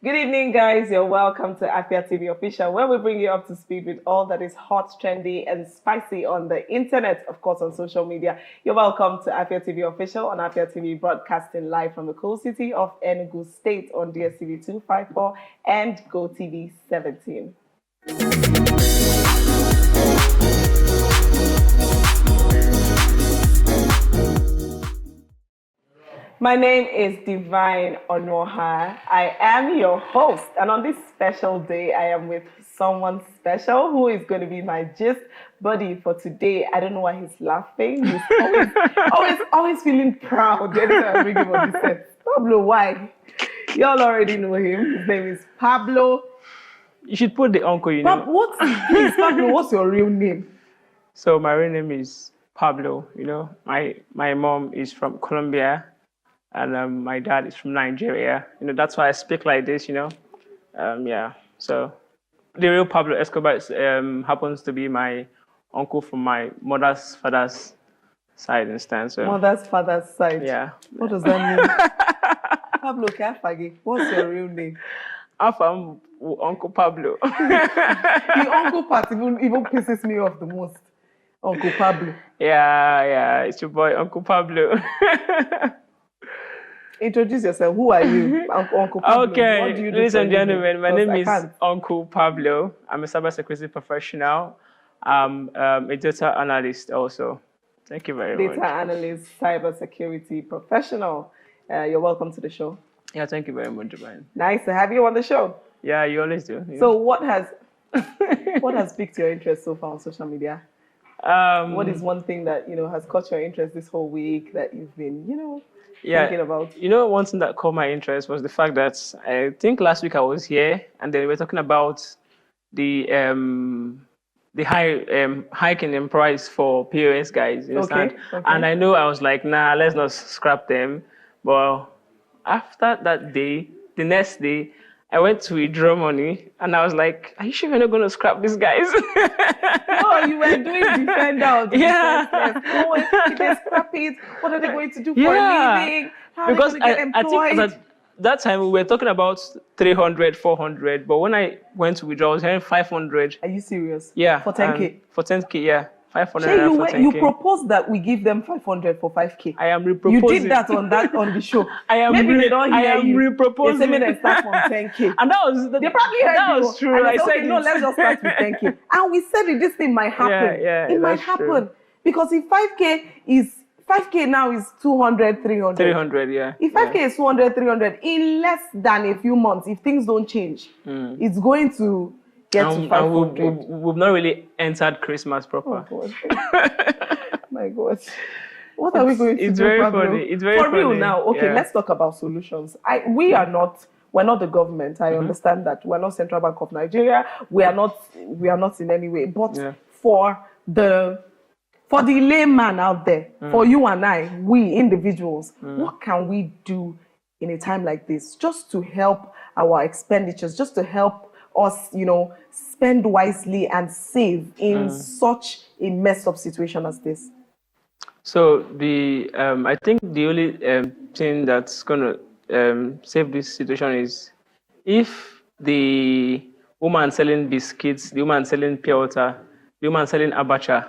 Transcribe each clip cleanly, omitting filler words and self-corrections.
Good evening, guys. You're welcome to Afia TV Official, where we bring you up to speed with all that is hot, trendy, and spicy on the internet, of course, on social media. You're welcome to Afia TV Official on Afia TV, broadcasting live from the cool city of Enugu State on DSTV 254 and GoTV 17. My name is Divine Onoha. I am your host, and on this special day, I am with someone special who is going to be my gist buddy for today. I don't know why he's laughing. He's always feeling proud anytime I bring him on this set. Pablo, why? Y'all already know him. His name is Pablo. You should put the uncle, you know. Please, Pablo, what's your real name? So my real name is Pablo, you know. My mom is from Colombia, and my dad is from Nigeria. You know, that's why I speak like this, you know. Yeah. So the real Pablo Escobar happens to be my uncle from my mother's father's side instead. So Mother's father's side. yeah. What does that mean? Pablo Kafagi, what's your real name? I'm Uncle Pablo. The uncle part even pisses me off the most. Uncle Pablo. Yeah, it's your boy Uncle Pablo. Introduce yourself. Who are you? Uncle Pablo. Okay, What do you do ladies for and a living? gentlemen, my Because name I is can't. Uncle Pablo. I'm a cybersecurity professional. I'm a data analyst also. Thank you very Data much. analyst, cybersecurity professional. You're welcome to the show. Yeah, thank you very much, Brian. Nice to have you on the show. Yeah, you always do. Yeah. So what has piqued your interest so far on social media? What is one thing that has caught your interest this whole week that you've been thinking about? You know, one thing that caught my interest was the fact that I think last week I was here and then we were talking about the hiking in price for POS guys, you understand? Okay. And I know I was like, nah, let's not scrap them. But after that day, the next day, I went to withdraw money and I was like, are you sure we're not going to scrap these guys? Oh, you were doing defender of the Yeah. defense. Oh, if they scrap it, what are they going to do for a Yeah. living? How are Because they going to get I employed? think that time we were talking about 300, 400, but when I went to withdraw, I was hearing 500. Are you serious? Yeah. For 10K? For 10K, yeah. 500 Shay, for 10K. you proposed that we give them 500 for 5K. I am reproposing. You did that on the show. Maybe they don't hear you. reproposing. They say maybe they start from 10K. And that was They probably heard that you. was true. And they I said, said okay, no, let's just start with 10K. And we said that this thing might happen. Yeah, it might that's happen. true. Because if 5K now is 200, 300. 300, yeah. If 5K is 200, 300, in less than a few months, if things don't change, it's going to get to 500. And we've not really entered Christmas proper. Oh, God. My God. What are we going to do? It's very Pablo? funny. It's very For funny. real now. Okay, Yeah. let's talk about solutions. We're not the government. I understand that. We're not Central Bank of Nigeria. We are not in any way. But for the layman out there, for you and I, we individuals, what can we do in a time like this just to help our expenditures, just to help us, spend wisely and save in such a messed up situation as this? So I think the only thing that's gonna save this situation is if the woman selling biscuits, the woman selling pure water, the woman selling abacha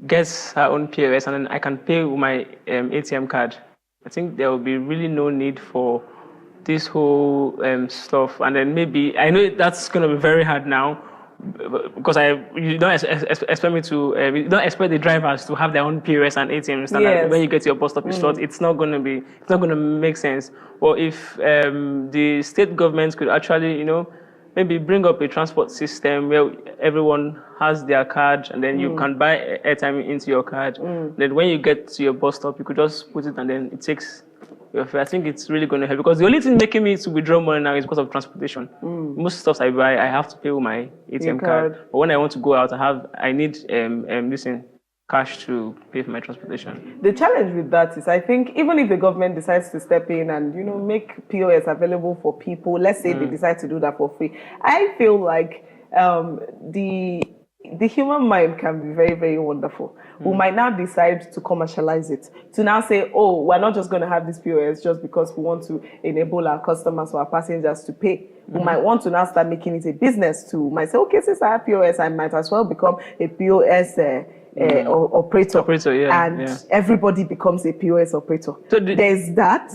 gets her own POS, and then I can pay with my ATM card. I think there will be really no need for this whole stuff. And then maybe, I know that's going to be very hard now, because you don't expect me to, you don't expect the drivers to have their own POS and ATM standard. When you get to your bus stop, it's not going to make sense. Or if the state governments could actually, maybe bring up a transport system where everyone has their card and then you can buy airtime into your card. Then when you get to your bus stop, you could just put it and then it takes your fare. I think it's really going to help, because the only thing making me to withdraw money now is because of transportation. Most stuff I buy, I have to pay with my ATM card. But when I want to go out, I need cash to pay for my transportation. The challenge with that is, I think, even if the government decides to step in and make POS available for people, let's say they decide to do that for free, I feel like the the human mind can be very, very wonderful. We might now decide to commercialize it, to now say, oh, we're not just going to have this POS just because we want to enable our customers or our passengers to pay. We might want to now start making it a business too. We might say, okay, since I have POS, I might as well become a POS operator. And everybody becomes a POS operator. So there's that.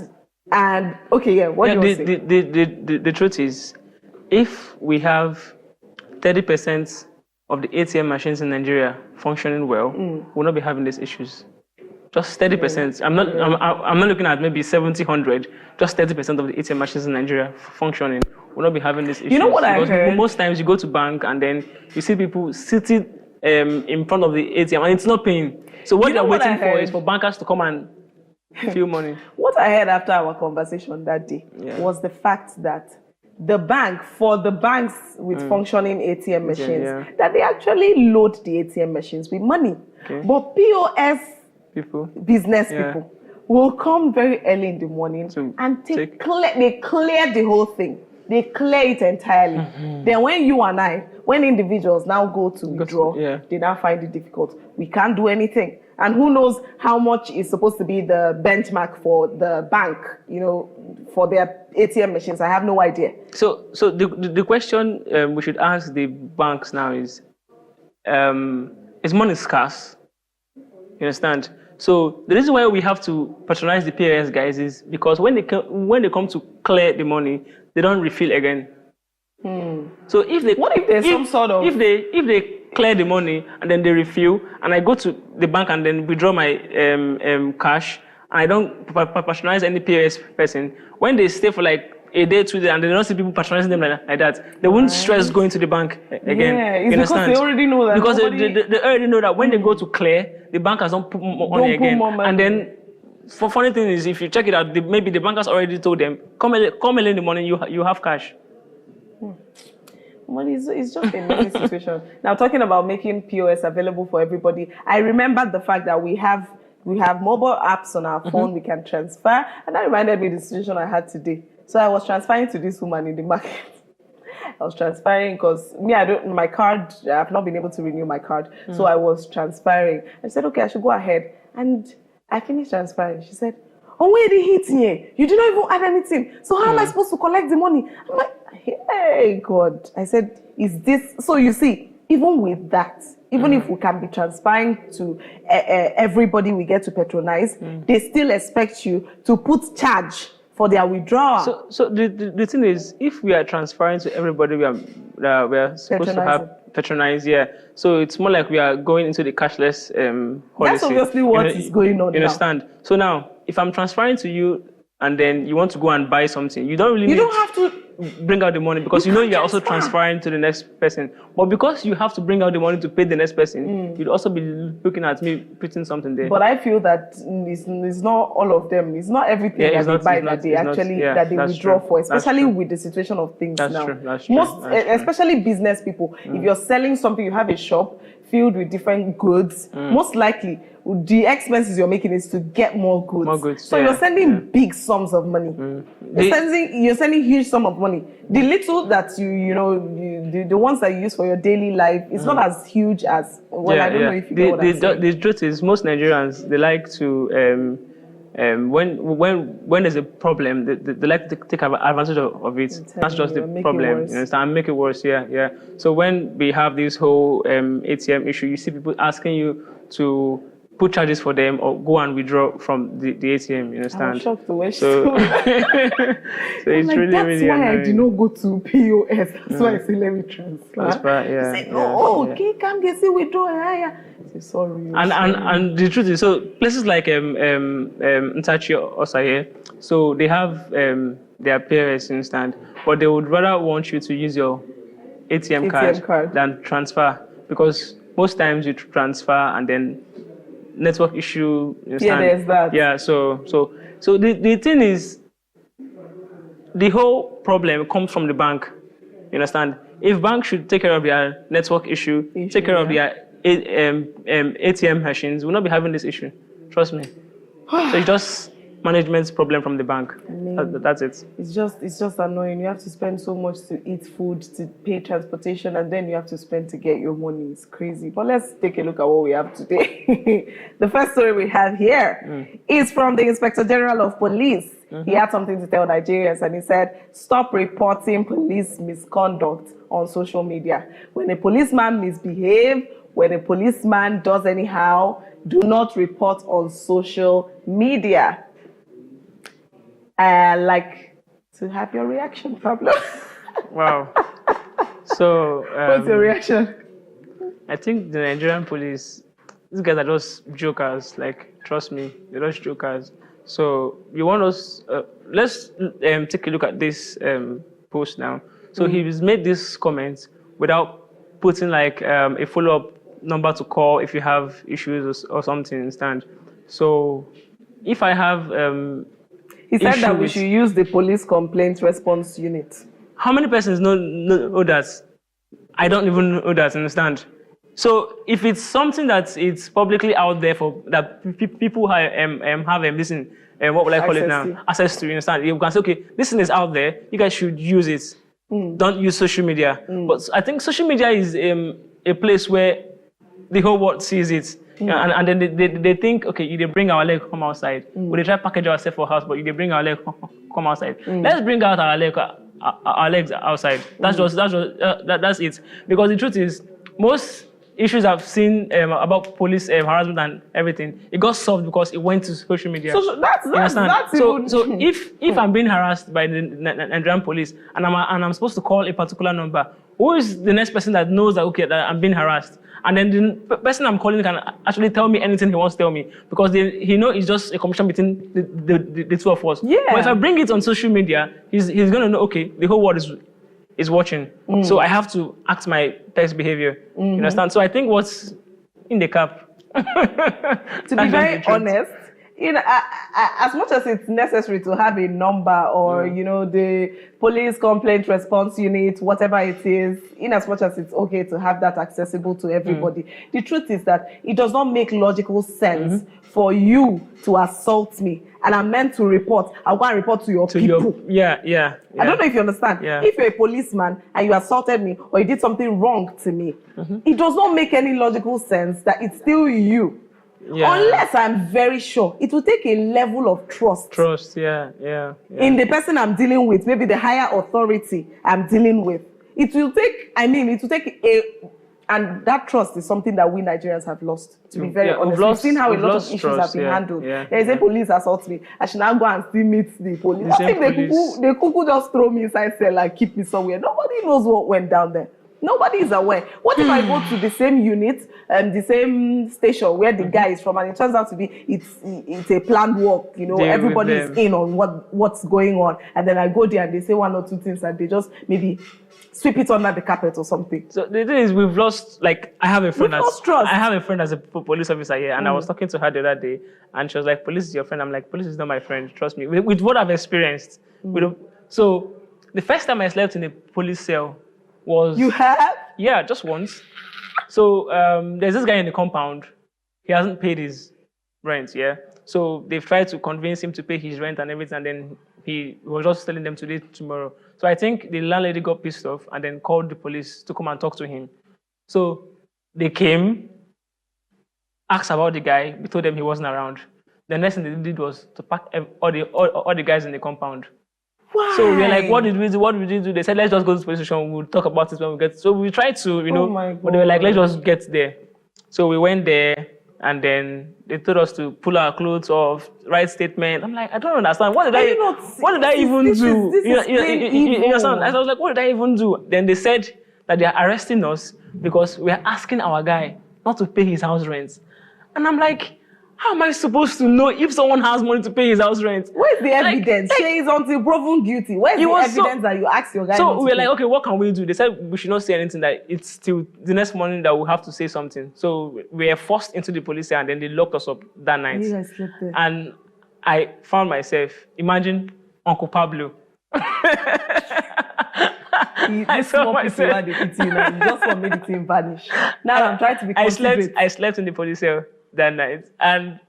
And, okay, yeah, what do you want to say? The truth is, if we have 30% of the ATM machines in Nigeria functioning well, we'll not be having these issues. Just 30%. I'm not looking at maybe 70, 100. Just 30% of the ATM machines in Nigeria functioning. We'll not be having these issues. You know what I heard? Most times you go to bank and then you see people sitting in front of the ATM and it's not paying. So what they're waiting for is for bankers to come and feel money. What I heard after our conversation that day was the fact that the bank, for the banks with functioning ATM machines, that they actually load the ATM machines with money. Okay. But POS business people will come very early in the morning and they clear the whole thing. They clear it entirely. Then when you and I, when individuals now go to withdraw, they now find it difficult. We can't do anything. And who knows how much is supposed to be the benchmark for the bank, for their ATM machines. I have no idea. So the question we should ask the banks now is money scarce? You understand? So the reason why we have to patronize the POS guys is because when they come to clear the money, they don't refill again. So if they clear the money and then they refill, and I go to the bank and then withdraw my cash, and I don't patronize any POS person, when they stay for like a day, 2 days, and they don't see people patronizing them like that, they won't stress going to the bank again. Yeah, it's because they already know that. Because they already know that when they go to clear, the bankers don't put money again. And then, for funny thing is, if you check it out, maybe the bankers already told them, come early in the morning, you have cash. Well, it's just a messy situation. Now, talking about making POS available for everybody, I remember the fact that we have mobile apps on our phone, we can transfer, and that reminded me of the situation I had today. So I was transferring to this woman in the market. I was transferring because my card, I've not been able to renew my card. So I was transferring. I said, okay, I should go ahead. And I finished transferring. She said, oh, where did he here? You did not even add anything. So how am I supposed to collect the money? I'm like, hey, God. I said, is this... So you see, even with that, even if we can be transferring to everybody we get to patronize, they still expect you to put charge for their withdrawal. So the thing is, if we are transferring to everybody we are supposed to have patronize, so it's more like we are going into the cashless policy. That's obviously what is going on. You understand? So now, if I'm transferring to you and then you want to go and buy something, you don't have to bring out the money because you're also transferring to the next person. But because you have to bring out the money to pay the next person, you'd also be looking at me putting something there. But I feel that it's not all of them. It's not everything that they buy that they withdraw for, especially with the situation of things now. That's true. Especially business people. If you're selling something, you have a shop filled with different goods, most likely the expenses you're making is to get more goods. So you're sending big sums of money. You're sending huge sum of money. The little that the ones that you use for your daily life, it's not as huge as I don't know if you get what I'm saying. The truth is, most Nigerians, they like to when there's a problem, they like to take advantage of it. That's just the problem. You understand? And make it worse. Yeah. So when we have this whole ATM issue, you see people asking you to put charges for them or go and withdraw from the ATM. You understand? I'm shocked the way so it's really that's why annoying. I did not go to POS. That's why I say let me transfer. Transfer, okay, come get see withdraw. I say sorry. And the truth is, so places like Ntachi Osaye, so they have their POS instant, but they would rather want you to use your ATM card than transfer, because most times you transfer and then network issue. Yeah, there's that. Yeah, so the thing is, the whole problem comes from the bank. You understand? If bank should take care of their network issue, take care of their ATM machines, we'll not be having this issue. Trust me. So management problem from the bank. That's it. It's just annoying. You have to spend so much to eat food, to pay transportation, and then you have to spend to get your money. It's crazy. But let's take a look at what we have today. The first story we have here is from the Inspector General of Police. He had something to tell Nigerians, and he said, "Stop reporting police misconduct on social media. When a policeman misbehaves, when a policeman does anyhow, do not report on social media." Like to have your reaction, Pablo. Wow. So, what's your reaction? I think the Nigerian police, these guys are just jokers. Like, trust me, they're just jokers. So, you want us, let's take a look at this post now. So, he's made this comment without putting like a follow-up number to call if you have issues or something instead. So, if I have he said that we should use the police complaint response unit. How many persons know that? I don't even know that, understand? So if it's something that it's publicly out there for that people have listen, what will I call it now? Access to, you understand? You can say, okay, this thing is out there, you guys should use it. Don't use social media. But I think social media is a place where the whole world sees it. And then they think, okay, you they bring our leg, come outside. We they try to package ourselves for house, but you they bring our leg, come outside. Let's bring out our legs outside. That's it. Because the truth is, most issues I've seen about police harassment and everything, it got solved because it went to social media. So that's so if I'm being harassed by the Nigerian police and I'm supposed to call a particular number, who is the next person that knows that okay that I'm being harassed? And then the person I'm calling can actually tell me anything he wants to tell me because he know it's just a conversation between the two of us. Yeah. But if I bring it on social media, he's gonna know, okay, the whole world is watching. So I have to act my best behavior. You understand? So I think what's in the cap. To be very honest, as much as it's necessary to have a number or the police complaint response unit, whatever it is, in as much as it's okay to have that accessible to everybody, the truth is that it does not make logical sense for you to assault me and I'm meant to report. I'll go and report to your people. Yeah. I don't know if you understand. Yeah. If you're a policeman and you assaulted me or you did something wrong to me, it does not make any logical sense that it's still you. Yeah. Unless I'm very sure. It will take a level of trust. In the person I'm dealing with, maybe the higher authority I'm dealing with. It will take and that trust is something that we Nigerians have lost, to be very honest. We've seen how a lot of issues have been handled. There's a police assault me. I should now go and still meet the police. I think they could just throw me inside cell and keep me somewhere. Nobody knows what went down there. Nobody is aware. What if I go to the same unit, the same station where the guy is from, and it turns out to be it's a planned work. Everybody is in on what's going on, and then I go there and they say one or two things, and they just maybe sweep it under the carpet or something. So the thing is, we've lost. Like I have a friend. Trust. I have a friend as a police officer here, and I was talking to her the other day, and she was like, "Police is your friend." I'm like, "Police is not my friend. Trust me." With what I've experienced, so the first time I slept in a police cell. You have? Yeah, just once. So there's this guy in the compound. He hasn't paid his rent, yeah? So they've tried to convince him to pay his rent and everything, and then he was just telling them today, tomorrow. So I think the landlady got pissed off and then called the police to come and talk to him. So they came, asked about the guy, we told them he wasn't around. The next thing they did was to pack all the guys in the compound. Why? So we were like, what did we do? They said, let's just go to the police station. We'll talk about it when we get. So we tried to, but they were like, let's just get there. So we went there, and then they told us to pull our clothes off, write statement. I'm like, I don't understand. What did I even do? You understand? I was like, what did I even do? Then they said that they are arresting us because we are asking our guy not to pay his house rent. And I'm like, how am I supposed to know if someone has money to pay his house rent? Where's the evidence? She is until proven guilty. Where's the evidence that you asked your guy? So we were like, okay, what can we do? They said we should not say anything, that it's till the next morning that we'll have to say something. So we were forced into the police and then they locked us up that night. You guys slept there. And I found myself, imagine Uncle Pablo. I saw myself. You just want me to vanish. Now I'm trying to be considerate. I slept in the police cell that night, and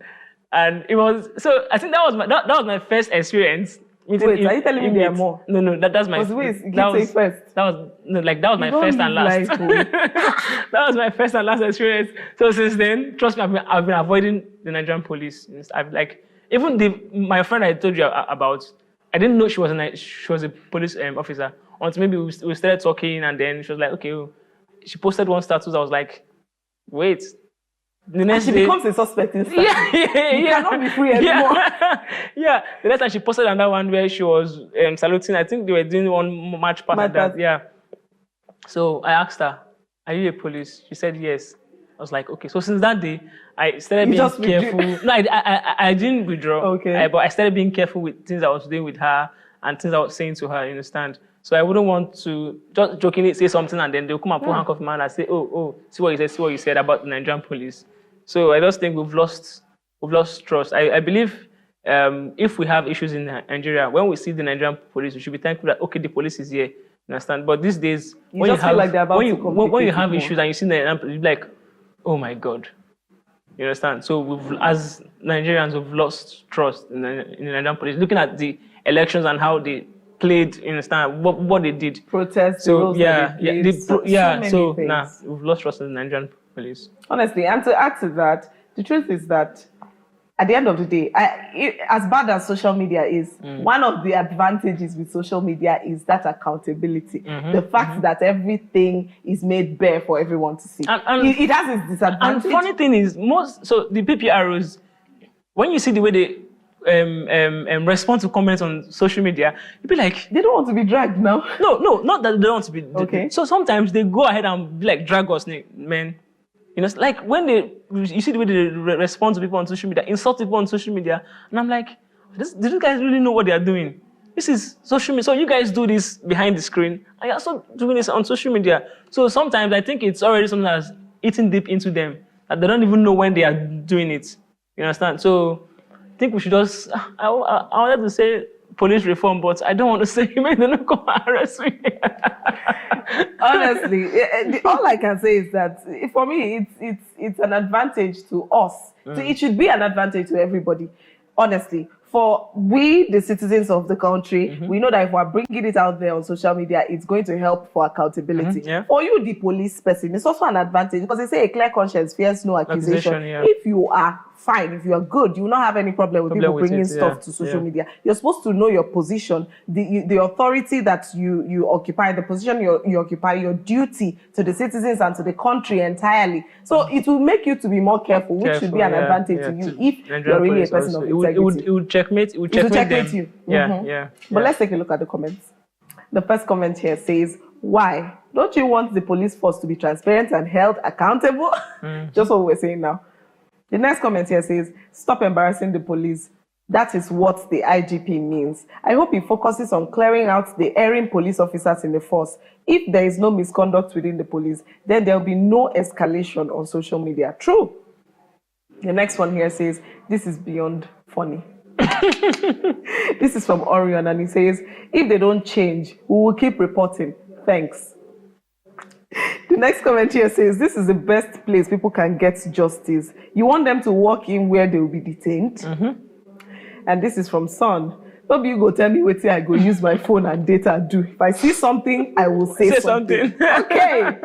And it was, so I think that was my first experience. Wait, are you telling me there are more? No, that's my. Wait, that was first. That was my first and last. That was my first and last experience. So since then, trust me, I've been avoiding the Nigerian police. I've even my friend I told you about, I didn't know she was a police officer until maybe we started talking, and then she was like, okay, she posted one status. I was like, wait. The next day, becomes a suspect instead. You cannot be free anymore. Yeah. The next time she posted another one where she was saluting. I think they were doing one march past like that. Yeah. So I asked her, "Are you a police?" She said yes. I was like, okay. So since that day, I started being careful. No, I didn't withdraw. Okay. But I started being careful with things I was doing with her and things I was saying to her. You understand? So I wouldn't want to just jokingly say something and then they'll come and put handcuff man and say, oh, see what you said about the Nigerian police. So I just think we've lost trust. I believe if we have issues in Nigeria, when we see the Nigerian police, we should be thankful that okay, the police is here. You understand? But these days, when you have issues and you see the Nigerian police, you're like, oh my God. You understand? So as Nigerians, we've lost trust in the Nigerian police. Looking at the elections and how they played, you understand what they did. Protests. So so we've lost trust in the Nigerian police. Honestly, and to add to that, the truth is that at the end of the day, as bad as social media is, one of the advantages with social media is that accountability. The fact that everything is made bare for everyone to see. And it has its disadvantage. And funny thing is, the PPROs, when you see the way they respond to comments on social media, you'd be like, they don't want to be dragged now. No, not that they don't want to be. Okay. So sometimes they go ahead and be like, drag us, man. You know, like when you see the way they respond to people on social media, insult people on social media, and I'm like, do these guys really know what they are doing? This is social media. So you guys do this behind the screen, and you're also doing this on social media. So sometimes I think it's already something that's eating deep into them, that they don't even know when they are doing it. You understand? So I think we should just, I wanted to say police reform, but I don't want to say, maybe they don't come and arrest me. Honestly, all I can say is that for me, it's an advantage to us. So it should be an advantage to everybody. Honestly, for we, the citizens of the country, we know that if we're bringing it out there on social media, it's going to help for accountability. For you, the police person, it's also an advantage because they say a clear conscience fears no accusation. If you are fine, if you are good, you will not have any problem with people bringing stuff to social media. You're supposed to know your position, the authority that you occupy, the position you occupy, your duty to the citizens and to the country entirely. So it will make you to be more careful, which should be an advantage to you if you're really a person of integrity. It would checkmate you. But let's take a look at the comments. The first comment here says, why? Don't you want the police force to be transparent and held accountable? Just what we're saying now. The next comment here says, stop embarrassing the police. That is what the IGP means. I hope he focuses on clearing out the erring police officers in the force. If there is no misconduct within the police, then there will be no escalation on social media. True. The next one here says, this is beyond funny. This is from Orion, and he says, if they don't change, we will keep reporting. Thanks. The next comment here says, this is the best place people can get justice. You want them to walk in where they will be detained? And this is from Son. Don't you go tell me what I go use my phone and data do. If I see something, I will say something. Okay.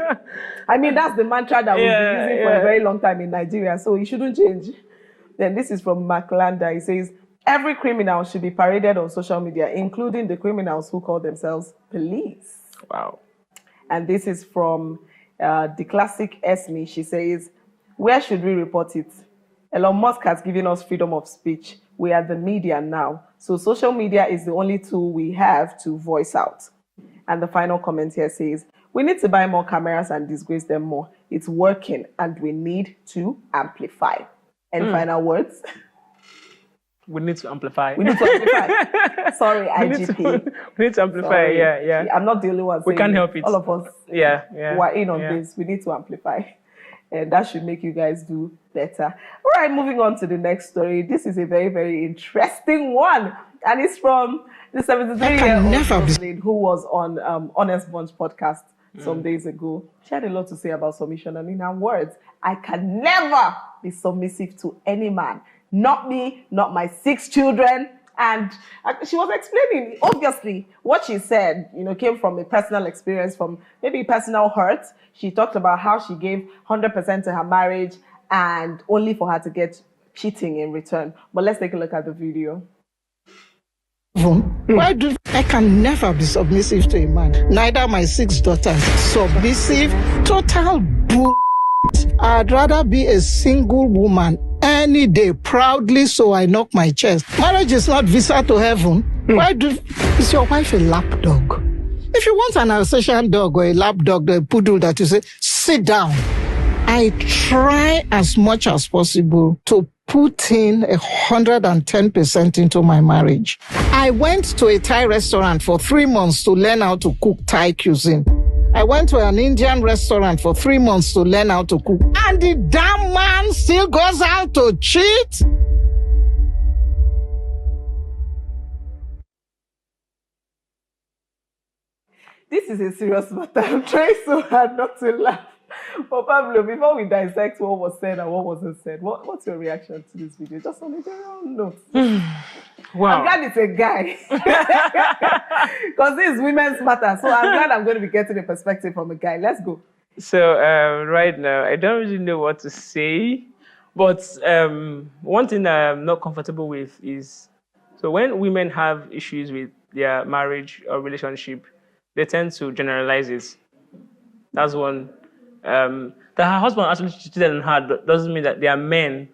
I mean, that's the mantra that we've been using for a very long time in Nigeria, so it shouldn't change. Then this is from Maclanda. He says, every criminal should be paraded on social media, including the criminals who call themselves police. Wow. And this is from the classic Esme. She says, where should we report it? Elon Musk has given us freedom of speech. We are the media now. So social media is the only tool we have to voice out. And the final comment here says, we need to buy more cameras and disgrace them more. It's working and we need to amplify. Any final words? We need to amplify. We need to amplify. Sorry, IGP. We need to amplify. Sorry. Yeah. I'm not the only one. We can't help it. All of us. Who are in on this. We need to amplify, and that should make you guys do better. All right, moving on to the next story. This is a very, very interesting one, and it's from the 73-year-old Rosalin who was on Honest Bunch podcast some days ago. She had a lot to say about submission, and in her words, I can never be submissive to any man. not me, not my 6 children. And she was explaining, obviously, what she said, came from a personal experience, from maybe personal hurt. She talked about how she gave 100% to her marriage and only for her to get cheating in return. But let's take a look at the video. Why do I can never be submissive to a man? Neither my 6 daughters. Submissive, total bull. I'd rather be a single woman any day, proudly, so I knock my chest. Marriage is not visa to heaven. Is your wife a lap dog? If you want an Alsatian dog or a lap dog, a poodle that you say, sit down. I try as much as possible to put in 110% into my marriage. I went to a Thai restaurant for 3 months to learn how to cook Thai cuisine. I went to an Indian restaurant for 3 months to learn how to cook. And the damn man still goes out to cheat? This is a serious matter. I'm trying so hard not to laugh. But Pablo, before we dissect what was said and what wasn't said, what's your reaction to this video? Just on a general note. Wow. I'm glad it's a guy. Because this is women's matter. So I'm glad I'm going to be getting a perspective from a guy. Let's go. So right now, I don't really know what to say. But one thing I'm not comfortable with is, so when women have issues with their marriage or relationship, they tend to generalize it. That's one. That her husband actually cheated on her doesn't mean that there are men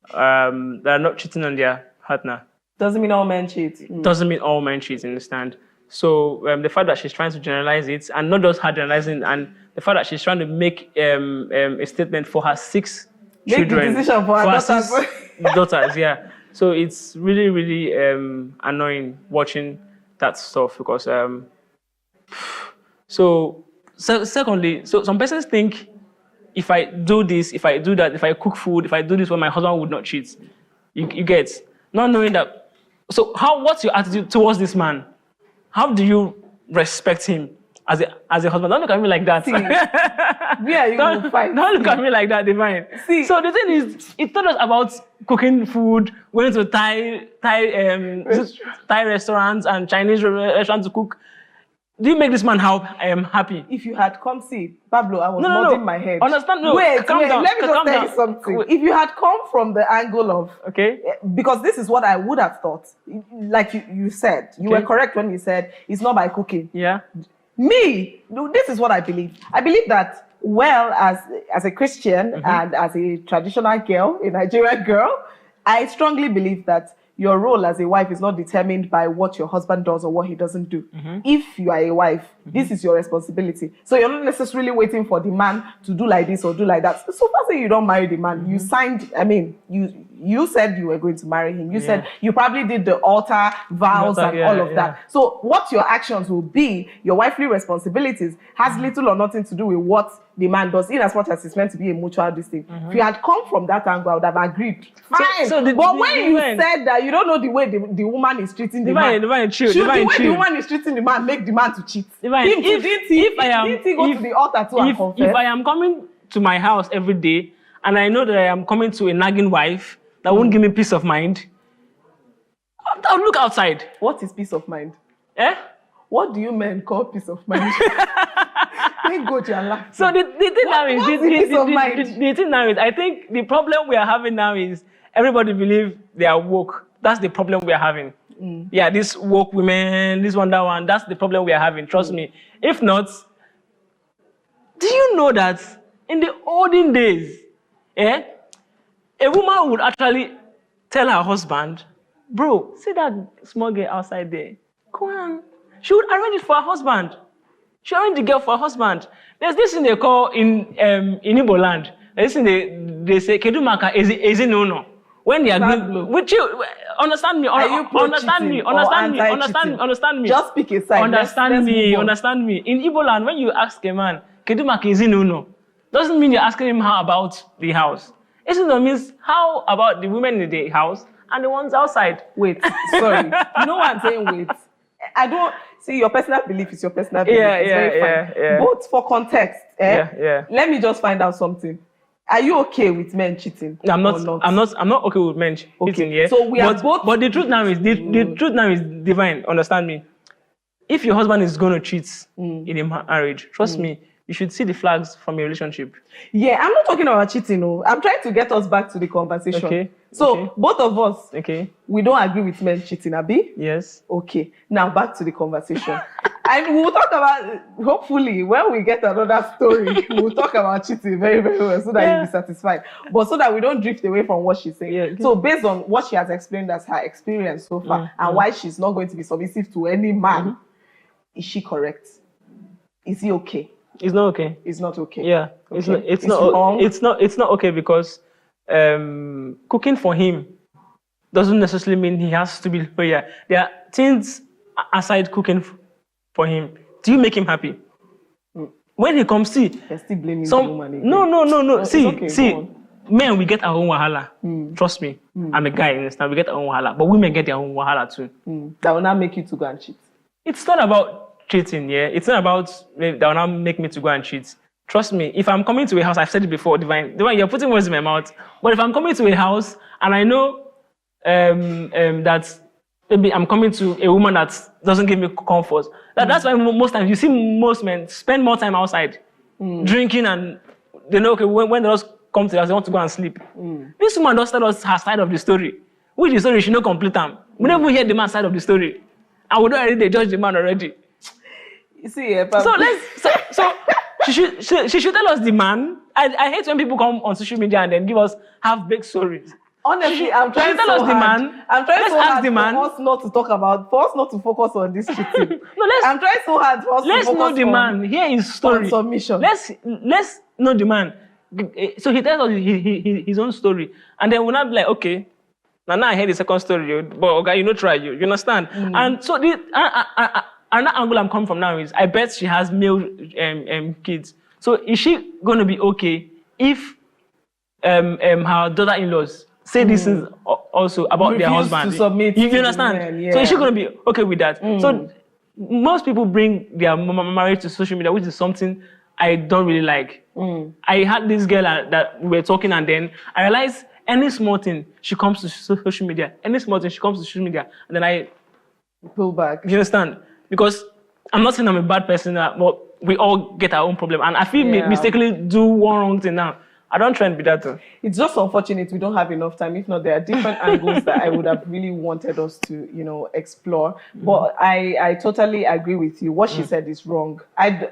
that are not cheating on their partner. Doesn't mean all men cheat. Doesn't mean all men cheat, understand? So the fact that she's trying to generalize it, and not just her generalizing, and the fact that she's trying to make a statement for her 6 children. Make the decision for her daughters. Daughters, yeah. So it's really, really annoying watching that stuff because... Secondly, some persons think if I do this, if I do that, if I cook food, if I do this, well, my husband would not cheat. You get, not knowing that. So what's your attitude towards this man? How do you respect him as a husband? Don't look at me like that. Yeah, you will fight. Don't look at me like that, Divine. See. So the thing is, it taught us about cooking food, going to Thai restaurants and Chinese restaurants to cook. Do you make this man happy? If you had come, see, Pablo, I was nodding my head. Understand? No, wait, calm down. Let me just tell you something. If you had come from the angle of... Okay. Because this is what I would have thought. Like you said. You were correct when you said, it's not by cooking. Yeah. Me, this is what I believe. I believe that, well, as a Christian and as a traditional girl, a Nigerian girl, I strongly believe that your role as a wife is not determined by what your husband does or what he doesn't do. If you are a wife, this is your responsibility. So you're not necessarily waiting for the man to do like this or do like that. So far, say you don't marry the man, you signed, you said you were going to marry him. You said you probably did the altar vows and all of that. So what your actions will be, your wifely responsibilities, has little or nothing to do with what the man does, in as much as it's meant to be a mutual distinct. If you had come from that angle, I would have agreed. Fine. But when you said that you don't know the way the woman is treating the man, should the way the woman is treating the man make the man to cheat? Didn't he go to the altar to and confess? If I am coming to my house every day and I know that I am coming to a nagging wife that won't give me peace of mind, I'll look outside. What is peace of mind? Eh? What do you men call peace of mind? Thank God you're laughing. So the thing now is, I think the problem we are having now is everybody believes they are woke. That's the problem we are having. Yeah, this woke women, this one, that one, that's the problem we are having. Trust me. If not, do you know that in the olden days, a woman would actually tell her husband, bro, see that small girl outside there? Go on. She would arrange it for her husband. She arranged the girl for her husband. There's this thing they call in Igbo land. There's this thing they say, Kedumaka is no. When they agree with you, understand me. Understand me. Just speak a side. Understand me. In Igbo land, when you ask a man, Kedumaka is no, doesn't mean you're asking him how about the house. It means how about the women in the house and the ones outside. Wait, sorry. You know what I'm saying? Wait. I don't see your personal belief is your personal belief. It's very fine. But for context, let me just find out something. Are you okay with men cheating? I'm not okay with men cheating. Yeah. So we are both. But the truth now is the truth now is divine. Understand me? If your husband is going to cheat in a marriage, trust me, you should see the flags from your relationship. Yeah, I'm not talking about cheating. No, I'm trying to get us back to the conversation. Okay. So both of us, we don't agree with men cheating, Abi? Yes. Okay. Now back to the conversation. And we'll talk about, hopefully, when we get another story, we'll talk about cheating very, very well so that you'll be satisfied. But so that we don't drift away from what she's saying. Yeah, so based on what she has explained as her experience so far and why she's not going to be submissive to any man, is she correct? Is he okay? It's not okay. It's not okay. Yeah. Okay. It's not okay because cooking for him doesn't necessarily mean he has to be loyal. There are things aside cooking for him. Do you make him happy? When he comes, see. You're still blaming the woman again. No. See, men, we get our own wahala. Trust me. I'm a guy, understand? We get our own wahala. But women get their own wahala too. That will not make you to go and cheat. It's not about cheating, yeah? It's not about that will not make me to go and cheat. Trust me, if I'm coming to a house, I've said it before, Divine, you're putting words in my mouth. But if I'm coming to a house and I know that maybe I'm coming to a woman that doesn't give me comfort, that's why most times you see most men spend more time outside drinking, and they know, okay, when they just come to us, they want to go and sleep. This woman does tell us her side of the story. Which the story she no complete them. We never hear the man's side of the story. And we don't already judge the man already. You see, so she should tell us the man. I hate when people come on social media and then give us half-baked stories. Honestly, I'm trying so hard. I'm trying so hard for us not to talk about, for us not to focus on this cheating. I'm trying so hard for us to focus on. Let's know the man. Hear his story. Submission. Let's know the man. So he tells us his own story, and then we'll not be like, okay, now I heard the second story, but okay, you know, try you understand? And so another angle I'm coming from now is, I bet she has male kids. So is she going to be okay if her daughter-in-laws say this is also about their husband? To submit you understand? Men, yeah. So is she going to be okay with that? So most people bring their marriage to social media, which is something I don't really like. I had this girl that we were talking, and then I realized any small thing, she comes to social media. Any small thing, she comes to social media. And then I pull back. You understand? Because I'm not saying I'm a bad person, but we all get our own problem. And I feel mistakenly do one wrong thing now. I don't try and be that. It's just unfortunate we don't have enough time. If not, there are different angles that I would have really wanted us to, explore. But I totally agree with you. What she said is wrong.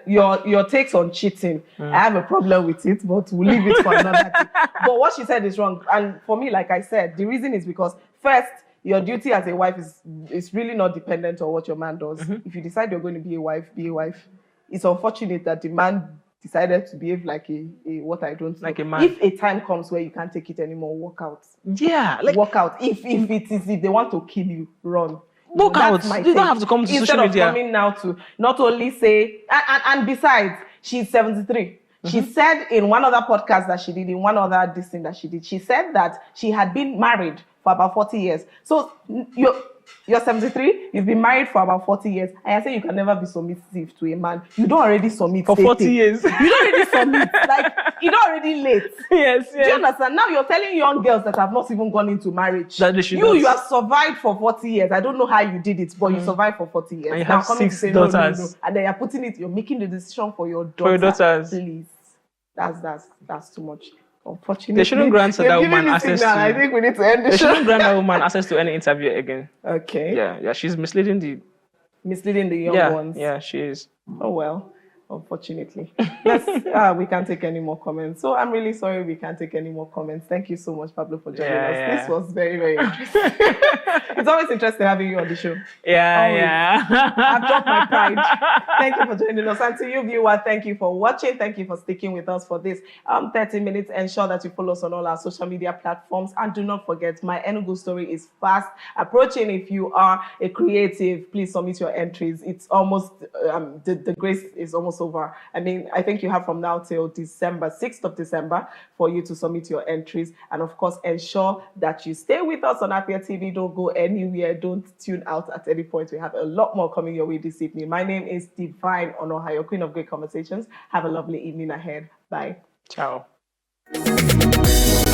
Your takes on cheating, I have a problem with it, but we'll leave it for another thing. But what she said is wrong. And for me, like I said, the reason is because, first, your duty as a wife is really not dependent on what your man does. If you decide you're going to be a wife, be a wife. It's unfortunate that the man decided to behave like a what I don't know. Like a man. If a time comes where you can't take it anymore, walk out. Yeah. Walk out. If they want to kill you, run. Walk out. You don't have to come to social media. Instead of coming now to not only say, and besides, she's 73. She said in one other podcast that she did, in one other this thing that she did, she said that she had been married for about 40 years. So you're 73, you've been married for about 40 years, and I say you can never be submissive to a man. You don't already submit. For 40 years. You don't already submit. Like, you're already late. Yes. Do you understand? Now you're telling young girls that have not even gone into marriage. That they should you have survived for 40 years. I don't know how you did it, but you survived for 40 years. And you have 6 daughters. No. And then you're making the decision for your daughter. For your daughters. Please. That's too much. Unfortunately, they shouldn't grant that woman access to. I think we need to end the show. They shouldn't grant that woman access to any interview again. Okay. Yeah. She's misleading the young ones. Yeah, she is. Oh well. Unfortunately. We can't take any more comments. So I'm really sorry we can't take any more comments. Thank you so much, Pablo, for joining us. Yeah. This was very, very interesting. It's always interesting having you on the show. Yeah. I've dropped my pride. Thank you for joining us. And to you, viewer, thank you for watching. Thank you for sticking with us for this 30 minutes. Ensure that you follow us on all our social media platforms. And do not forget, my Enugu story is fast approaching. If you are a creative, please submit your entries. It's almost, the grace is almost over. I mean, I think you have from now till December, 6th of December, for you to submit your entries. And of course, ensure that you stay with us on Afia TV. Don't go anywhere. Don't tune out at any point. We have a lot more coming your way this evening. My name is Divine Onoha, your queen of great conversations. Have a lovely evening ahead. Bye. Ciao. you.